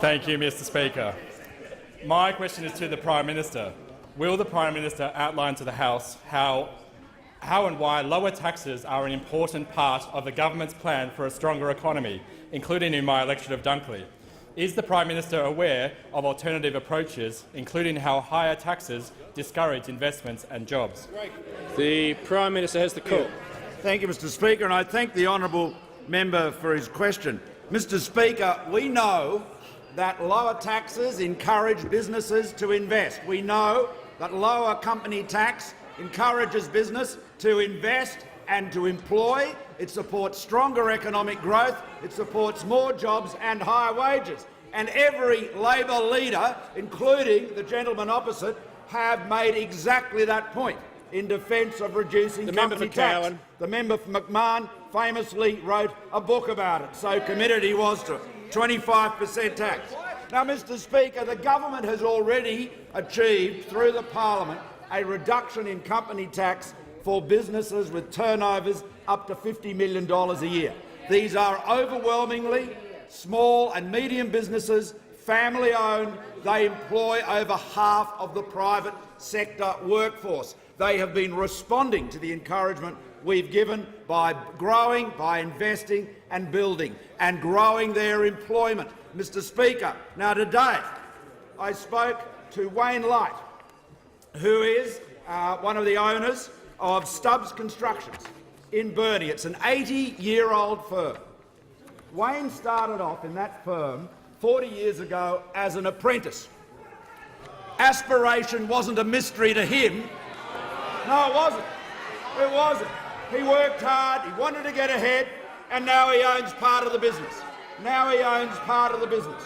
Thank you, Mr Speaker. My question is to the Prime Minister. Will the Prime Minister outline to the House how and why lower taxes are an important part of the government's plan for a stronger economy, including in my election of Dunkley? Is the Prime Minister aware of alternative approaches, including how higher taxes discourage investments and jobs? The Prime Minister has the call. Thank you, Mr Speaker, and I thank the honourable member for his question. Mr Speaker, we know that lower taxes encourage businesses to invest. We know that lower company tax encourages business to invest and to employ. It supports stronger economic growth. It supports more jobs and higher wages. And every Labor leader, including the gentleman opposite, have made exactly that point in defence of reducing company tax. The member for McMahon famously wrote a book about it, so committed he was to 25% tax. Now, Mr Speaker, the government has already achieved, through the parliament, a reduction in company tax for businesses with turnovers up to $50 million a year. These are overwhelmingly small and medium businesses, family-owned. They employ over half of the private sector workforce. They have been responding to the encouragement we've given by growing, by investing and building and growing their employment. Mr Speaker, now today I spoke to Wayne Light, who is one of the owners of Stubbs Constructions in Burnie. It's an 80-year-old firm. Wayne started off in that firm 40 years ago as an apprentice. Aspiration wasn't a mystery to him. No, it wasn't. It wasn't. He worked hard, he wanted to get ahead, and now he owns part of the business. Now he owns part of the business.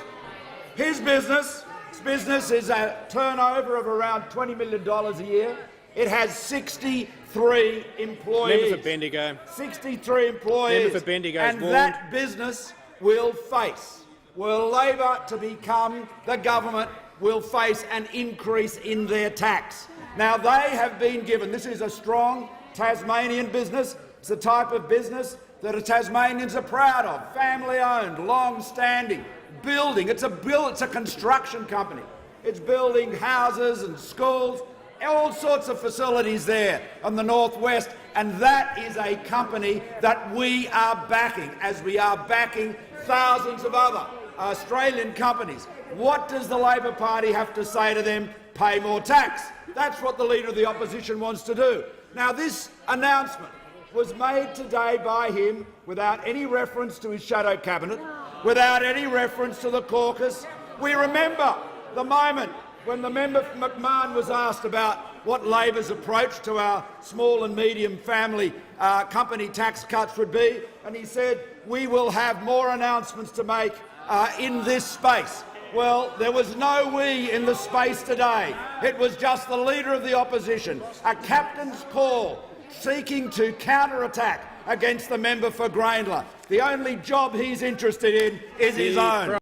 His business is a turnover of around $20 million a year. It has 63 employees. Member for Bendigo. 63 employees. Member for Bendigo and warned. That business will face, were Labor to become the government, will face an increase in their tax. Now, they have been given, this is a strong Tasmanian business. It's the type of business that the Tasmanians are proud of, family-owned, long-standing, building. It's a construction company. It's building houses and schools, all sorts of facilities there on the northwest, and that is a company that we are backing, as we are backing thousands of other Australian companies. What does the Labor Party have to say to them? Pay more tax. That's what the Leader of the Opposition wants to do. Now, this announcement was made today by him without any reference to his shadow cabinet, without any reference to the caucus. We remember the moment when the member for McMahon was asked about what Labor's approach to our small and medium family company tax cuts would be, and he said, "We will have more announcements to make in this space." Well, there was no we in the space today. It was just the Leader of the Opposition, a captain's call seeking to counter-attack against the member for Grayndler. The only job he's interested in is his own.